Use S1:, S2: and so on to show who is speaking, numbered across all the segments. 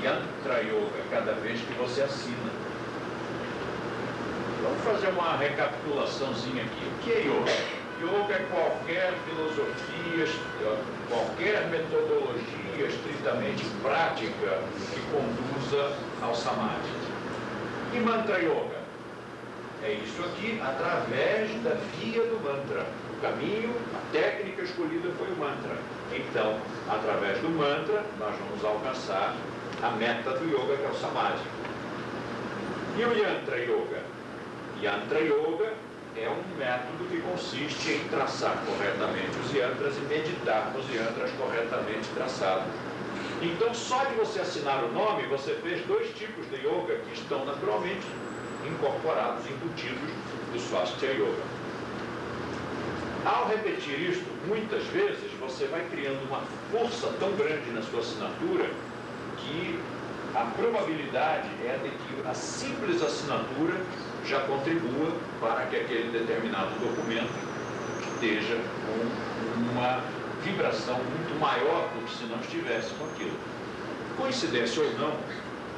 S1: Yantra Yoga cada vez que você assina. Vamos fazer uma recapitulaçãozinha aqui. O que é Yoga? Yoga é qualquer filosofia, qualquer metodologia estritamente prática que conduza ao Samadhi. E Mantra Yoga? É isso aqui, através da via do mantra. O caminho, a técnica escolhida foi o mantra. Então, através do mantra, nós vamos alcançar a meta do yoga, que é o Samadhi. E o Yantra Yoga? Yantra Yoga é um método que consiste em traçar corretamente os yantras e meditar nos yantras corretamente traçados. Então, só de você assinar o nome, você fez 2 tipos de yoga que estão naturalmente incorporados, embutidos do Swastika Yoga. Ao repetir isto, muitas vezes você vai criando uma força tão grande na sua assinatura que a probabilidade é de que a simples assinatura já contribua para que aquele determinado documento esteja com uma vibração muito maior do que se não estivesse com aquilo. Coincidência ou não,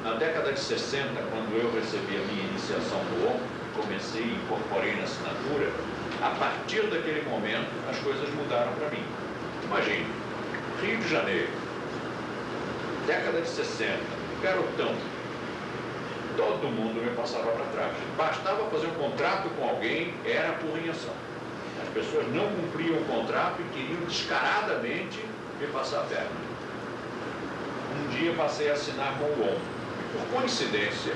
S1: na década de 60, quando eu recebi a minha iniciação no Om, comecei e incorporei na assinatura, a partir daquele momento as coisas mudaram para mim. Imagine, Rio de Janeiro, década de 60, garotão, todo mundo me passava para trás. Bastava fazer um contrato com alguém, era porrinhação. As pessoas não cumpriam o contrato e queriam descaradamente me passar a perna. Um dia passei a assinar com o OM. Por coincidência,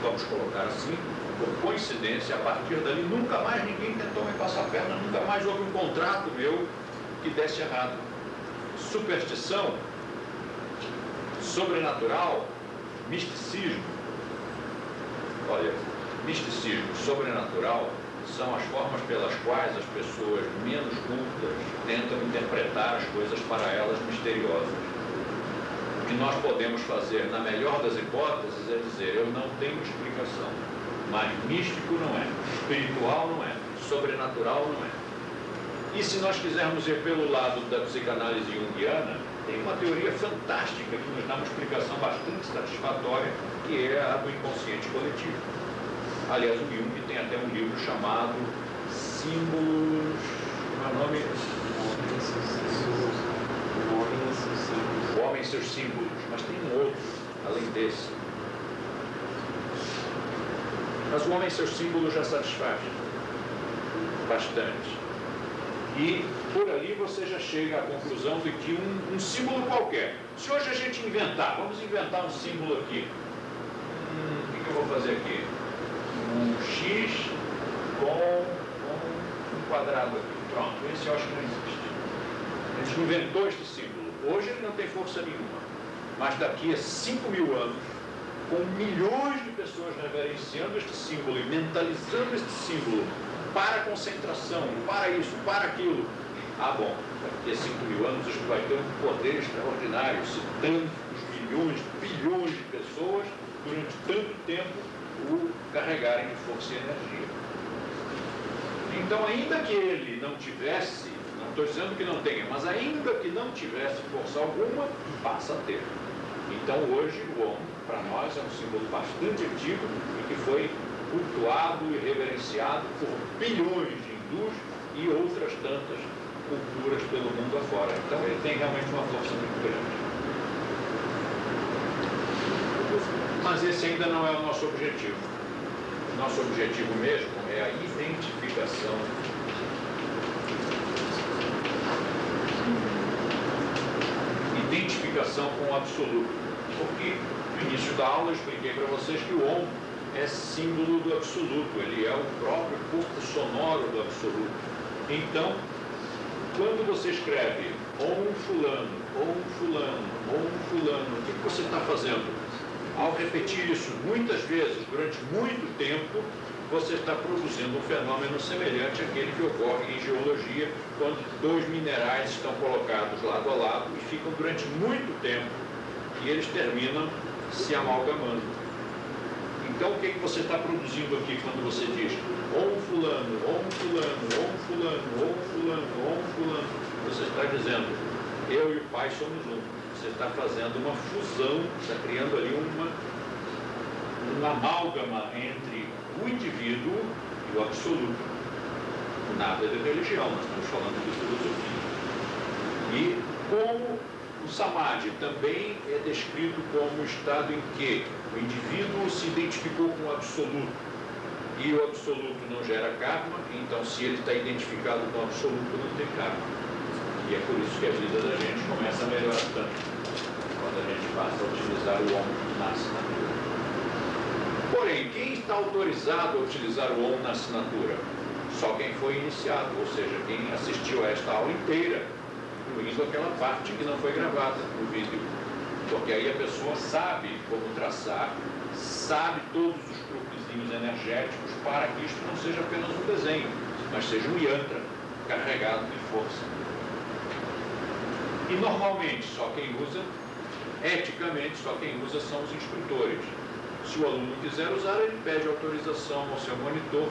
S1: vamos colocar assim, por coincidência, a partir dali nunca mais ninguém tentou me passar a perna, nunca mais houve um contrato meu que desse errado. Superstição, sobrenatural, misticismo. Olha, misticismo, sobrenatural são as formas pelas quais as pessoas menos cultas tentam interpretar as coisas para elas misteriosas. O que nós podemos fazer, na melhor das hipóteses, é dizer: eu não tenho explicação, mas místico não é, espiritual não é, sobrenatural não é. E se nós quisermos ir pelo lado da psicanálise junguiana, tem uma teoria fantástica que nos dá uma explicação bastante satisfatória, que é a do inconsciente coletivo. Aliás, o Jung tem até um livro chamado Símbolos... Como é o nome? O Homem e seus Símbolos. Mas tem um outro, além desse. Mas o Homem e seus Símbolos já satisfaz bastante. E por ali você já chega à conclusão de que um símbolo qualquer, se hoje a gente inventar, vamos inventar um símbolo aqui. O que eu vou fazer aqui? Um X com um quadrado aqui. Pronto, esse eu acho que não existe. A gente inventou este símbolo. Hoje ele não tem força nenhuma. Mas daqui a 5.000 anos, com milhões de pessoas reverenciando este símbolo e mentalizando este símbolo para a concentração, para isso, para aquilo. Ah, bom, daqui a 5.000 anos isto vai ter um poder extraordinário, se tantos milhões, bilhões de pessoas, durante tanto tempo, o carregarem de força e energia. Então, ainda que ele não tivesse, não estou dizendo que não tenha, mas ainda que não tivesse força alguma, passa a ter. Então, hoje, o Om, para nós, é um símbolo bastante antigo e que foi cultuado e reverenciado por bilhões de hindus e outras tantas culturas pelo mundo afora. Então ele tem realmente uma força muito grande. Mas esse ainda não é o nosso objetivo. Nosso objetivo mesmo é a identificação com o absoluto. Porque no início da aula eu expliquei para vocês que o Om é símbolo do absoluto, ele é o próprio corpo sonoro do absoluto. Então, quando você escreve Om fulano, Om fulano, Om fulano, o que você está fazendo? Ao repetir isso muitas vezes, durante muito tempo, você está produzindo um fenômeno semelhante àquele que ocorre em geologia, quando 2 minerais estão colocados lado a lado e ficam durante muito tempo, e eles terminam se amalgamando. Então, o que você está produzindo aqui quando você diz Om fulano, Om fulano, Om fulano, Om fulano, Om fulano? Você está dizendo, eu e o Pai somos um. você está fazendo uma fusão, está criando ali uma amálgama entre o indivíduo e o absoluto. Nada de religião, nós estamos falando de filosofia. E como o samadhi também é descrito como um estado em que o indivíduo se identificou com o absoluto e o absoluto não gera karma, então se ele está identificado com o absoluto, não tem karma. E é por isso que a vida da gente começa a melhorar tanto, quando a gente passa a utilizar o Om na assinatura. Porém, quem está autorizado a utilizar o Om na assinatura? Só quem foi iniciado, ou seja, quem assistiu a esta aula inteira, incluindo aquela parte que não foi gravada no vídeo. Porque aí a pessoa sabe como traçar, sabe todos os truquezinhos energéticos para que isto não seja apenas um desenho, mas seja um yantra carregado de força. E normalmente só quem usa, eticamente só quem usa são os instrutores. Se o aluno quiser usar, ele pede autorização ao seu monitor.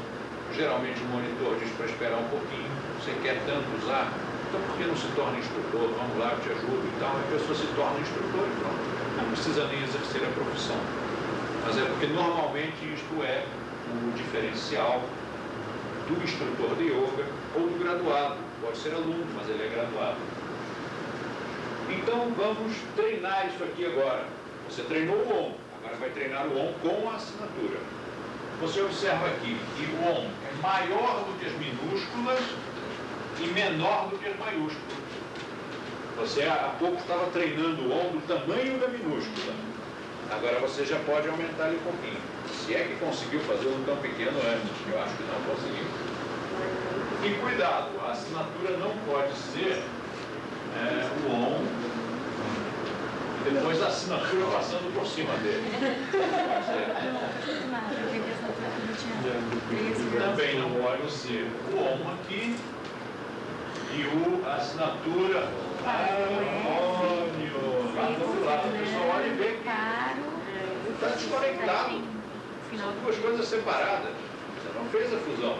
S1: Geralmente o monitor diz para esperar um pouquinho, você quer tanto usar, então por que não se torna instrutor? Vamos lá, eu te ajudo e tal. A pessoa se torna instrutor e pronto. Não precisa nem exercer a profissão. Mas é porque normalmente isto é o diferencial do instrutor de yoga ou do graduado. Pode ser aluno, mas ele é graduado. Então vamos treinar isso aqui agora. Você treinou o Om, agora vai treinar o Om com a assinatura. Você observa aqui que o Om é maior do que as minúsculas e menor do que as maiúsculas. Você há pouco estava treinando o Om do tamanho da minúscula. Agora você já pode aumentar ele um pouquinho. Se é que conseguiu fazê-lo tão pequeno antes, eu acho que não conseguiu. E cuidado, a assinatura não pode ser o Om e depois a assinatura passando por cima dele. Também não pode ser o Om aqui e a assinatura harmônio. Lá do outro lado, o pessoal olha e vê que está desconectado. São duas coisas separadas. Você não fez a fusão.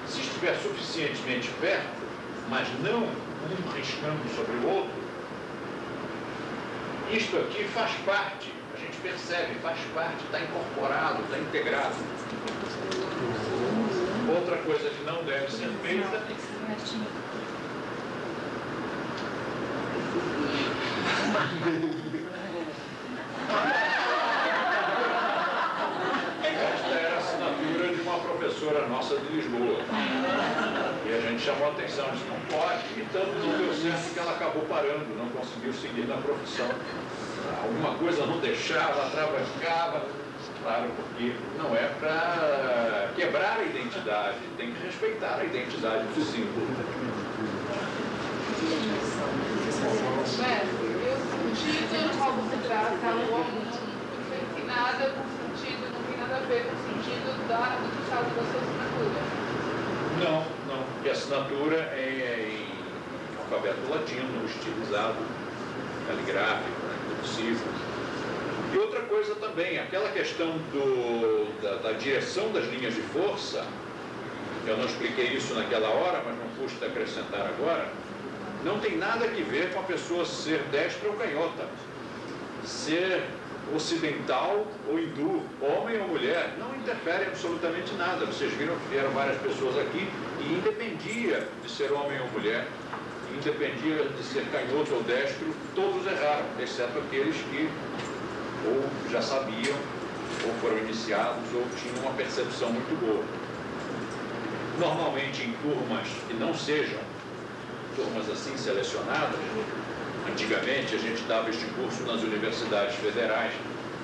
S1: Se estiver suficientemente perto, mas não um riscando sobre o outro, isto aqui faz parte, a gente percebe, faz parte, está incorporado, está integrado. Outra coisa que não deve ser feita esta era a assinatura de uma professora nossa de Lisboa. E a gente chamou a atenção, disse, não pode, e tanto não deu certo que ela acabou parando, não conseguiu seguir na profissão. Alguma coisa não deixava, travancava, claro, porque não é para quebrar a identidade, tem que respeitar a identidade do símbolo.
S2: O sentido, como se trata, o homem não tem nada com o sentido, não tem nada a ver com o sentido do estado da sua assinatura.
S1: Não, porque a assinatura é em alfabeto latino, estilizado, caligráfico, cursivo. E outra coisa também, aquela questão da direção das linhas de força, eu não expliquei isso naquela hora, mas não custa acrescentar agora, não tem nada a ver com a pessoa ser destra ou canhota, ser ocidental ou hindu, homem ou mulher, não interfere absolutamente nada. Vocês viram que vieram várias pessoas aqui e independia de ser homem ou mulher, independia de ser canhoto ou destro, todos erraram, exceto aqueles que ou já sabiam, ou foram iniciados, ou tinham uma percepção muito boa. Normalmente em turmas que não sejam turmas assim selecionadas, antigamente a gente dava este curso nas universidades federais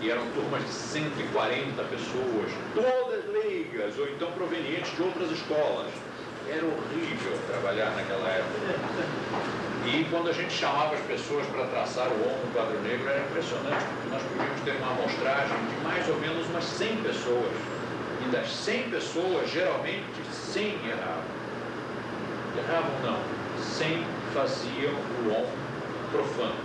S1: e eram turmas de 140 pessoas, todas leigas ou então provenientes de outras escolas. Era horrível trabalhar naquela época. E quando a gente chamava as pessoas para traçar o Om no quadro negro, era impressionante, porque nós podíamos ter uma amostragem de mais ou menos umas 100 pessoas. E das 100 pessoas, geralmente 100 erravam. Erravam não, 100 faziam o Om profano,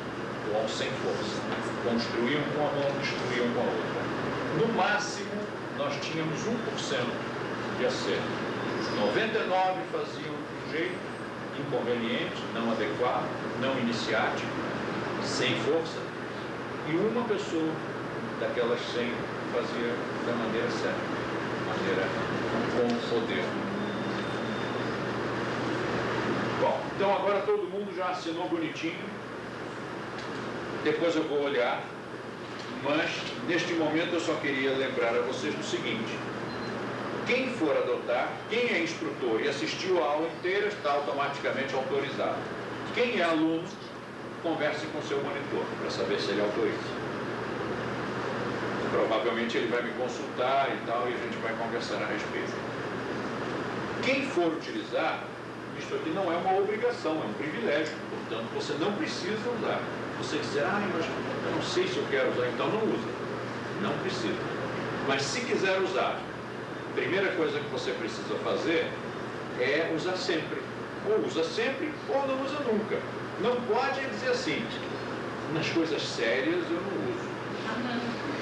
S1: o Om sem força. Construíam com a mão, destruíam com a outra. No máximo, nós tínhamos 1% de acerto. 99 faziam de um jeito inconveniente, não adequado, não iniciático. sem força, e uma pessoa daquelas 100 fazia da maneira certa, maneira com poder. Bom, então agora todo mundo já assinou bonitinho. Depois eu vou olhar, mas neste momento eu só queria lembrar a vocês do seguinte: quem for adotar, quem é instrutor e assistiu a aula inteira está automaticamente autorizado. Quem é aluno, converse com seu monitor para saber se ele autoriza. Provavelmente ele vai me consultar e tal, e a gente vai conversar a respeito. Quem for utilizar, isto aqui não é uma obrigação, é um privilégio, portanto você não precisa usar. Você dizer, mas eu não sei se eu quero usar, então não usa. Não precisa. Mas se quiser usar, a primeira coisa que você precisa fazer é usar sempre. Ou usa sempre, ou não usa nunca. Não pode dizer assim, nas coisas sérias eu não uso.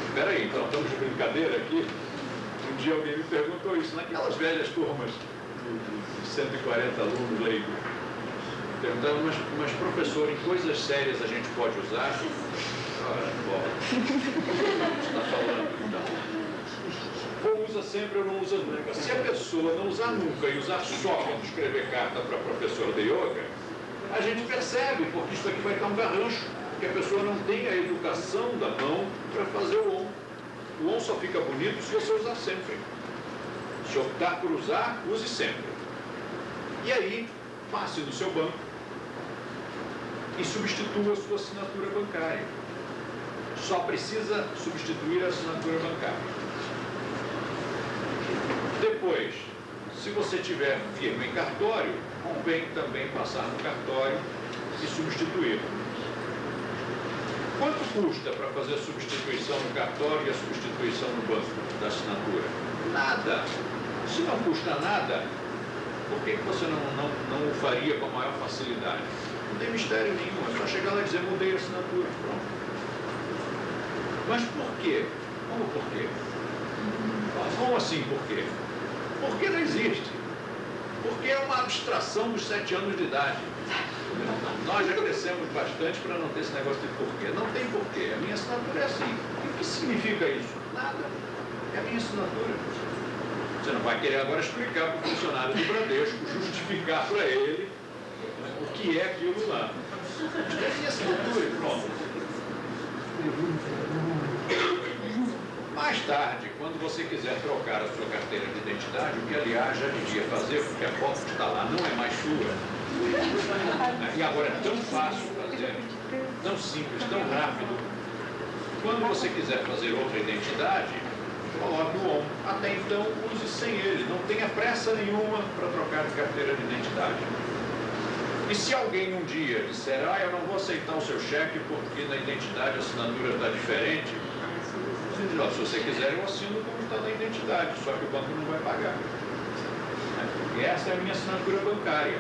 S1: Espera aí, então estamos de brincadeira aqui. Um dia alguém me perguntou isso, naquelas velhas turmas de 140 alunos leigos. Perguntaram, mas professor, em coisas sérias a gente pode usar? Ora, bola. O que está falando, então? Ou usa sempre ou não usa nunca. Se a pessoa não usar nunca e usar só quando escrever carta para professor de yoga, a gente percebe, porque isso aqui vai estar um garrancho, que a pessoa não tem a educação da mão para fazer o on. O on só fica bonito se você usar sempre. Se optar por usar, use sempre. E aí, passe no seu banco e substitua a sua assinatura bancária. Só precisa substituir a assinatura bancária. Depois, se você tiver firma em cartório, convém também passar no cartório e substituir. Quanto custa para fazer a substituição no cartório e a substituição no banco da assinatura? Nada. Se não custa nada, por que você não o faria com a maior facilidade? Não tem mistério nenhum, é só chegar lá e dizer, mudei a assinatura, pronto. Mas por quê? Como por quê? Como assim por quê? Porque não existe. Porque é uma abstração dos 7 anos de idade. Nós já crescemos bastante para não ter esse negócio de porquê. Não tem porquê. A minha assinatura é assim. O que significa isso? Nada. É a minha assinatura. Você não vai querer agora explicar para o funcionário do Bradesco, justificar para ele o que é aquilo lá. É a minha assinatura e pronto. Mais tarde, quando você quiser trocar a sua carteira de identidade, o que aliás já devia fazer, porque a foto que está lá não é mais sua, e agora é tão fácil fazer, tão simples, tão rápido. Quando você quiser fazer outra identidade, coloque o ON. Até então, use sem ele. Não tenha pressa nenhuma para trocar de carteira de identidade. E se alguém um dia disser, eu não vou aceitar o seu cheque porque na identidade a assinatura está diferente, se você quiser, eu assino como está na identidade, só que o banco não vai pagar. E essa é a minha assinatura bancária.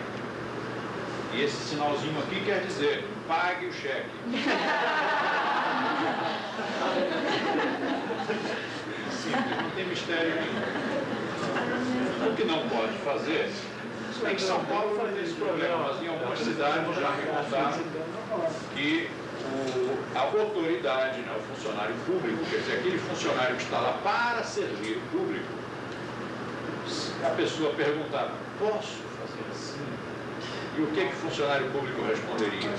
S1: E esse sinalzinho aqui quer dizer, pague o cheque. Simples, não tem mistério nenhum. O que não pode fazer, se bem que São Paulo não tem esse problema, mas em algumas cidades já me contaram que a autoridade, o funcionário público, quer dizer, aquele funcionário que está lá para servir o público, se a pessoa perguntar, posso fazer assim? E o que o funcionário público responderia?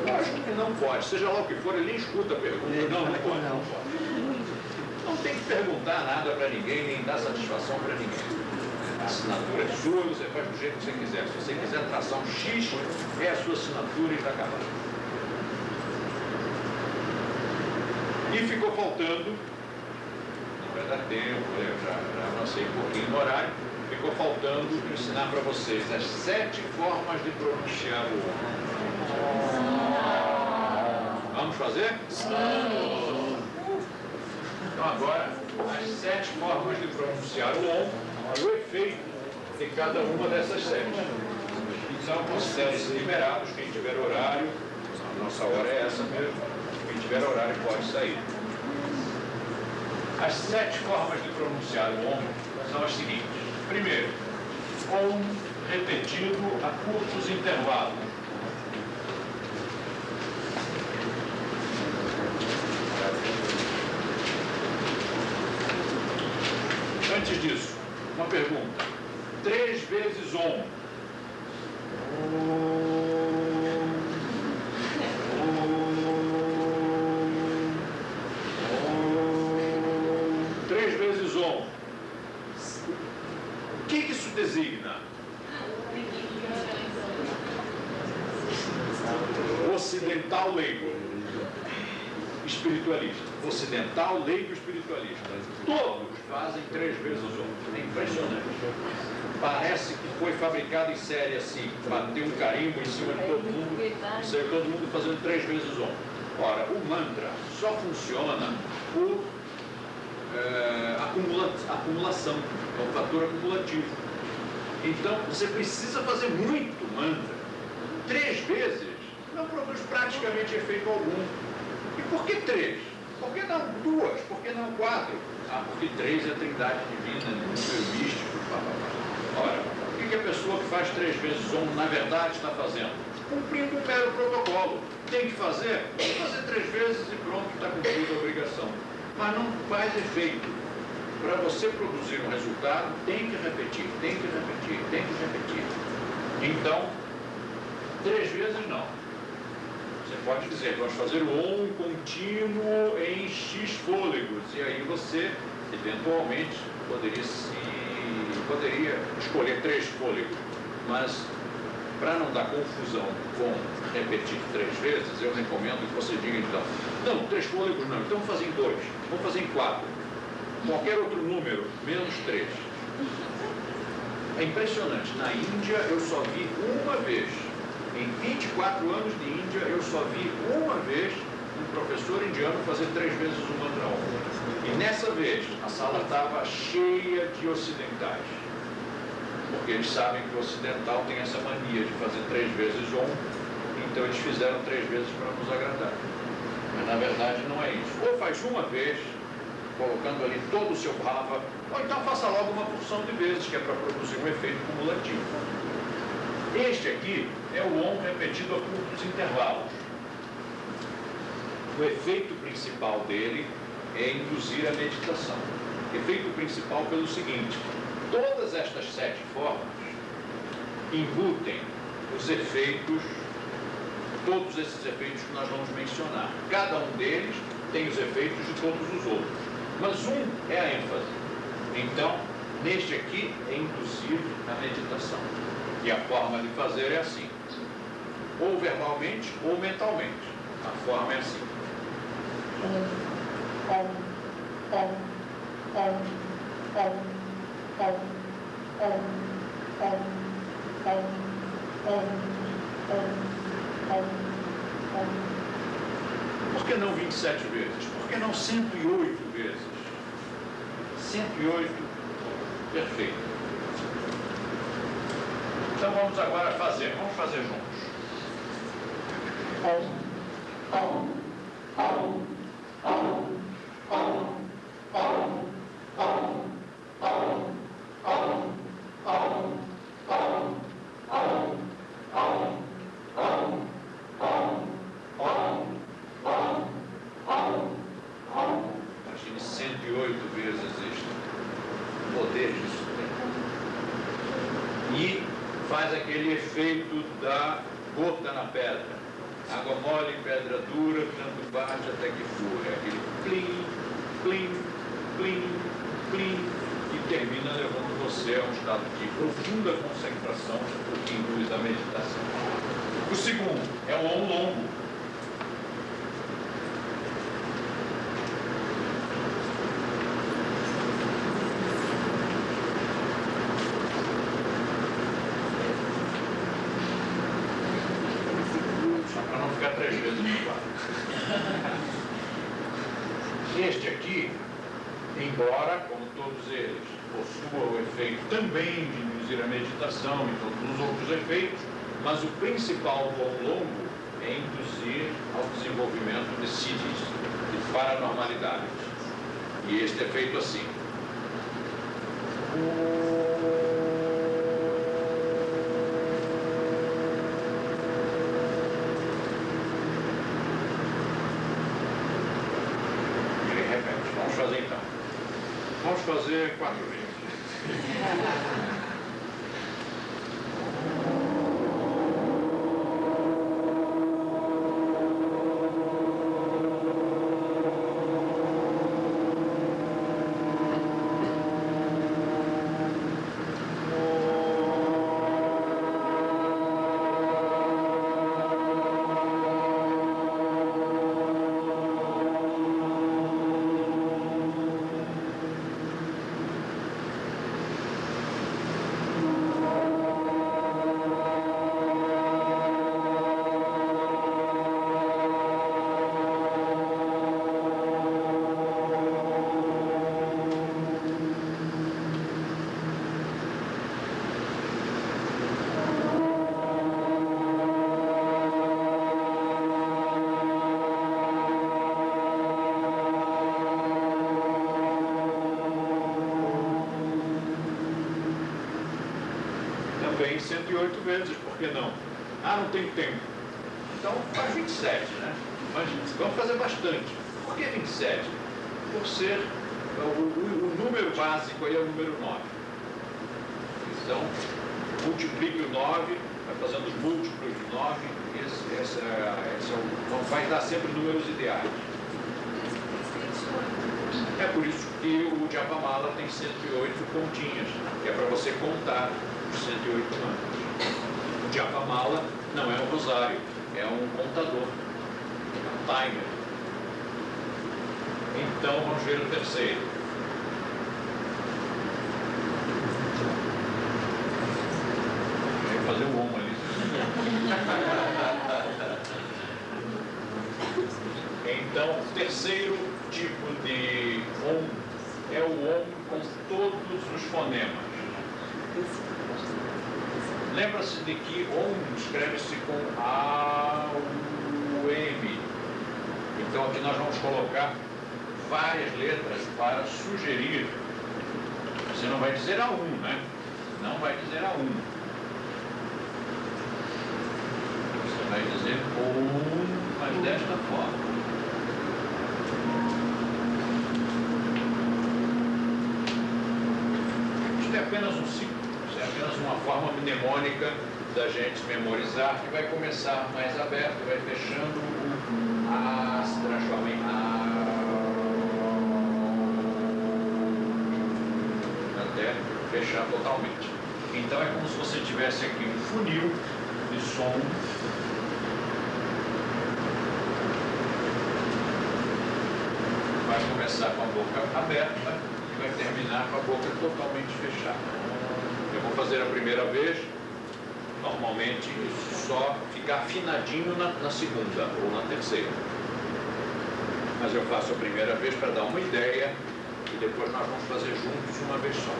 S1: Lógico que não pode, seja lá o que for, ele nem escuta a pergunta. Não pode. Não tem que perguntar nada para ninguém, nem dar satisfação para ninguém. A assinatura é sua, você faz do jeito que você quiser. Se você quiser traçar um X, é a sua assinatura e está acabado. E ficou faltando, não vai dar tempo, eu já avancei um pouquinho no horário, ficou faltando ensinar para vocês as 7 formas de pronunciar o ON. Vamos fazer? Sim. Então agora, as 7 formas de pronunciar o ON e o efeito de cada uma dessas 7. Então, considere-se liberados, quem tiver horário, a nossa hora é essa mesmo. Quem tiver horário pode sair. As 7 formas de pronunciar o ON são as seguintes. Primeiro, ON repetido a curtos intervalos. Antes disso, uma pergunta. 3 vezes Om. 3 vezes Om. O que isso designa? Ocidental leigo. Espiritualista. Ocidental leigo espiritualista. Todos fazem 3 vezes Om. É impressionante. Parece que foi fabricado em série assim, bateu um carimbo em cima de todo mundo, saiu todo mundo fazendo 3 vezes Om. Ora, o mantra só funciona por acumulação, é um fator acumulativo. Então, você precisa fazer muito mantra. 3 vezes não produz praticamente efeito algum. E por que 3? Por que não 2? Por que não 4? Ah, porque 3 é a trindade divina, número místico, Ora, o que a pessoa que faz 3 vezes Om, na verdade, está fazendo? Cumprindo um mero protocolo. Tem que fazer? Vou fazer 3 vezes e pronto, está cumprida a obrigação. Mas não faz efeito. Para você produzir um resultado, tem que repetir, tem que repetir, tem que repetir. Então, 3 vezes não. Você pode dizer, vamos fazer o Om contínuo em X fôlegos. E aí você, eventualmente, poderia escolher 3 fôlegos, mas para não dar confusão com repetir 3 vezes, eu recomendo que você diga então, não, 3 fôlegos não, então vamos fazer em 2, vamos fazer em 4, qualquer outro número, menos 3. É impressionante, na Índia eu só vi uma vez, em 24 anos de Índia eu só vi uma vez um professor indiano fazer 3 vezes o mantra Om. E nessa vez, a sala estava cheia de ocidentais. Porque eles sabem que o ocidental tem essa mania de fazer 3 vezes Om, então eles fizeram 3 vezes para nos agradar. Mas na verdade não é isso. Ou faz uma vez, colocando ali todo o seu bhava, ou então faça logo uma porção de vezes, que é para produzir um efeito cumulativo. Este aqui é o Om repetido a curtos intervalos. O efeito principal dele é induzir a meditação. Efeito principal pelo seguinte: todas estas 7 formas embutem os efeitos, todos esses efeitos que nós vamos mencionar. Cada um deles tem os efeitos de todos os outros, mas um é a ênfase. Então, neste aqui é induzir a meditação. E a forma de fazer é assim, ou verbalmente ou mentalmente. A forma é assim. Por que não 27 vezes? Por que não 108 vezes? 108, perfeito. Então vamos agora fazer, vamos fazer juntos. Imagine 108 vezes isto. O poder disso. E faz aquele efeito da gota na pedra. Água mole, pedra dura, tanto bate até que fura. É aquele plim, plim, plim, plim, e termina levando você a um estado de profunda concentração que induz a meditação. O segundo é o Om longo. Este aqui, embora, como todos eles, possua o efeito também de induzir a meditação e todos os outros efeitos, mas o principal do Om longo é induzir ao desenvolvimento de siddhis, de paranormalidades. E este é feito assim. Vamos fazer então. Vamos fazer 4 vezes. Também 108 vezes, por que não? Ah, não tem tempo. Então faz 27, né? Mas vamos fazer bastante. Por que 27? Por ser o número básico aí é o número 9. Então, multiplique o 9, vai fazendo os múltiplos de 9, vai dar sempre números ideais. É por isso que o Japamala tem 108 pontinhas, que é para você contar os 108 anos. O Japamala não é um rosário, é um contador, é um timer. Então vamos ver o terceiro. Vou fazer o Om ali. Então, o terceiro tipo de Om é o Om com todos os fonemas. Lembra-se de que Om escreve-se com A, U, M. Então aqui nós vamos colocar várias letras para sugerir. Você não vai dizer a 1, né? Não vai dizer a 1. Você vai dizer Om, mas desta forma. Isto é apenas um ciclo. É apenas uma forma mnemônica da gente memorizar, que vai começar mais aberto, vai fechando o A, se transforma em A, até fechar totalmente. Então é como se você tivesse aqui um funil de som. Vai começar com a boca aberta e vai terminar com a boca totalmente fechada. Eu vou fazer a primeira vez, normalmente só fica afinadinho na segunda ou na terceira. Mas eu faço a primeira vez para dar uma ideia e depois nós vamos fazer juntos uma vez só.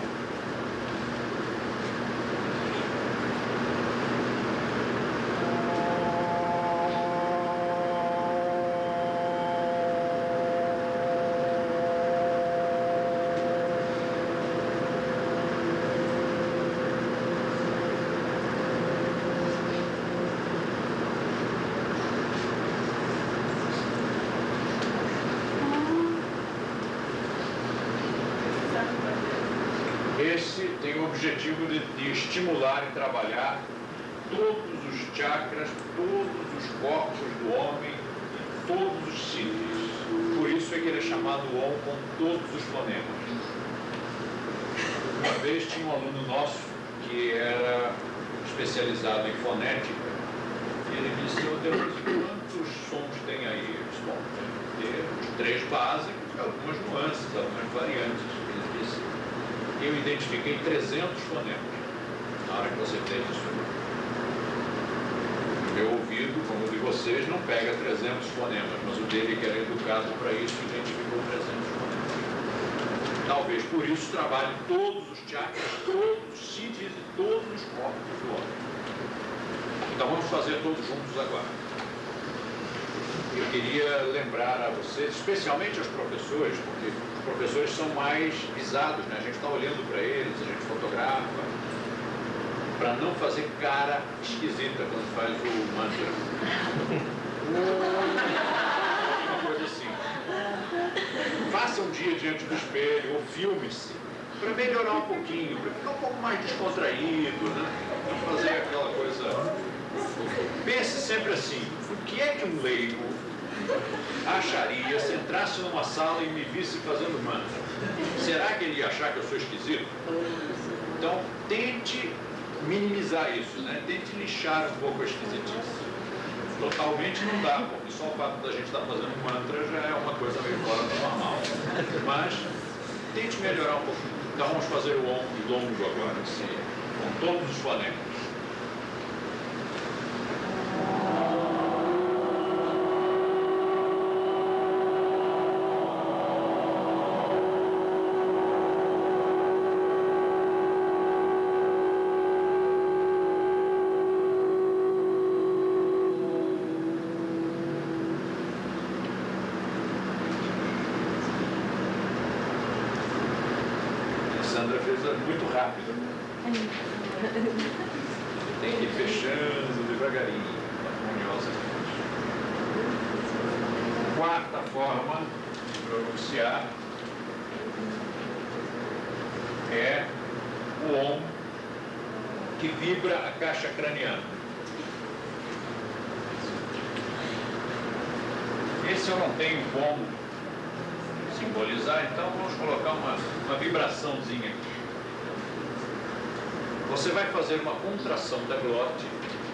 S1: Esse tem o objetivo de estimular e trabalhar todos os chakras, todos os corpos do homem e todos os sítios. Por isso é que ele é chamado Om com todos os fonemas. Uma vez tinha um aluno nosso que era especializado em fonética e ele me disse: quantos sons tem aí? Eu disse: bom, tem os 3 básicos, algumas nuances, algumas variantes. Ele disse: eu identifiquei 300 fonemas na hora que você fez isso. O meu ouvido, como o de vocês, não pega 300 fonemas, mas o dele, que era educado para isso, identificou 300 fonemas. Talvez por isso trabalhe todos os chakras, todos os sítios e todos os corpos do homem. Então vamos fazer todos juntos agora. Eu queria lembrar a vocês, especialmente aos professores, porque os professores são mais visados, né? A gente está olhando para eles, a gente fotografa, para não fazer cara esquisita quando faz o mantra. Uma coisa assim. Faça um dia diante do espelho, ou filme-se, para melhorar um pouquinho, para ficar um pouco mais descontraído, né? Para fazer aquela coisa. Pense sempre assim, o que é que um leigo acharia se entrasse numa sala e me visse fazendo mantra? Será que ele ia achar que eu sou esquisito? Então, tente minimizar isso, né? Tente lixar um pouco a esquisitice. Totalmente não dá, porque só o fato da gente estar fazendo mantra já é uma coisa meio fora do normal. Mas tente melhorar um pouquinho. Então vamos fazer o Om longo agora, assim, com todos os fonemas. Sandra fez muito rápido. Tem que ir fechando devagarinho, harmoniosamente. Quarta forma de pronunciar é o Om que vibra a caixa craniana. Esse eu não tenho como simbolizar, então vamos colocar uma vibraçãozinha aqui. Você vai fazer uma contração da glote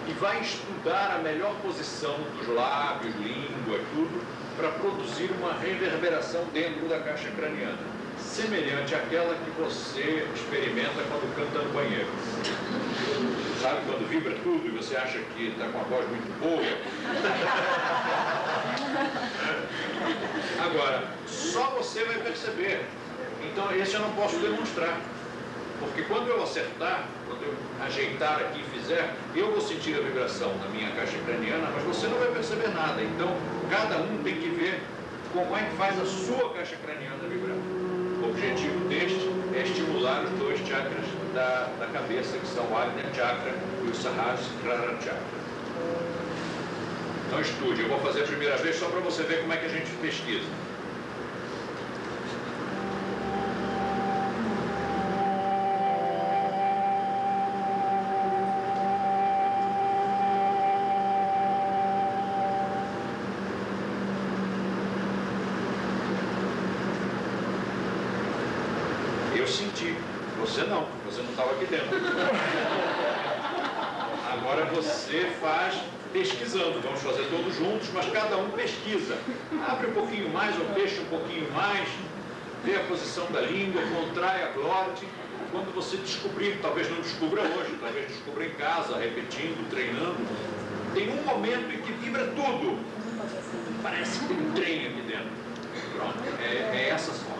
S1: e vai estudar a melhor posição dos lábios, língua, tudo, para produzir uma reverberação dentro da caixa craniana, semelhante àquela que você experimenta quando canta no banheiro. Sabe quando vibra tudo e você acha que está com a voz muito boa? Agora, só você vai perceber. Então, esse eu não posso demonstrar. Porque quando eu acertar, quando eu ajeitar aqui e fizer, eu vou sentir a vibração na minha caixa craniana, mas você não vai perceber nada. Então, cada um tem que ver como é que faz a sua caixa craniana vibrar. O objetivo deste é estimular os dois chakras da cabeça, que são o Ajna Chakra e o Sahasrara Chakra. Então estude, eu vou fazer a primeira vez só para você ver como é que a gente pesquisa. Eu senti, você não estava aqui dentro. Agora você faz pesquisando, vamos fazer todos juntos, mas cada um pesquisa. Abre um pouquinho mais ou fecha um pouquinho mais, vê a posição da língua, contrai a glote. Quando você descobrir, talvez não descubra hoje, talvez descubra em casa, repetindo, treinando, tem um momento em que vibra tudo. Parece que tem um trem aqui dentro. Pronto, é essa forma.